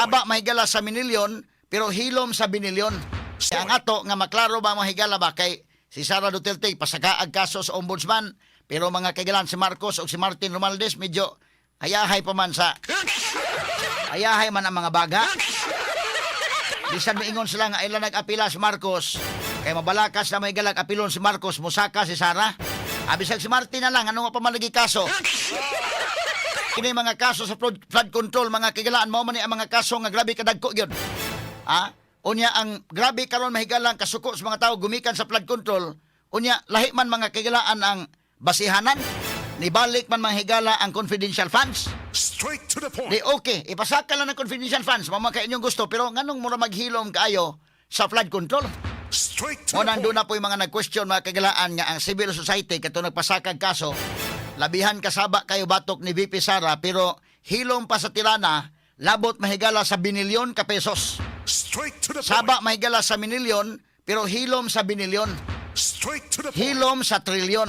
Saba mahigala sa minilyon, pero hilom sa binilyon. Ang ato nga maklaro ba mahigala ba kay si Sara Duterte pasagaag kaso sa ombudsman, pero mga kaigalan si Marcos o si Martin Romualdez medyo hayahay pa man sa hayahay man ang mga baga. Bisan moingon sila nga ilan nag-apila si Marcos, kay mabalakas na may galag apilon si Marcos, musaka si Sara. Abisag si Martin na lang, ano nga pa malagi kaso? Kini mga kaso sa flood control, mga kagalaan, mao man ni ang mga kaso nga grabe kadagko gyud. Unya ang grabe karon mahigalang kasuko sa mga tao gumikan sa flood control. Unya lahi man mga kagalaan ang basihanan, nibalik man mahigala ang confidential funds. Straight to the point. Di okay, ipasaka lang ng confidential funds, mama kay inyong gusto, pero nganong mura maghilom kaayo sa flood control? Straight to O the nandun point. na po yung mga nag-question, mga kagalaan nga ang civil society kato nagpasakag kaso, labihan kasaba kayo batok ni VP Sara, pero hilom pa sa tirana, labot mahigala sa binilyon ka pesos. Straight to the point. Saba mahigala sa minilyon, pero hilom sa binilyon. Straight to the point. Hilom sa trilyon.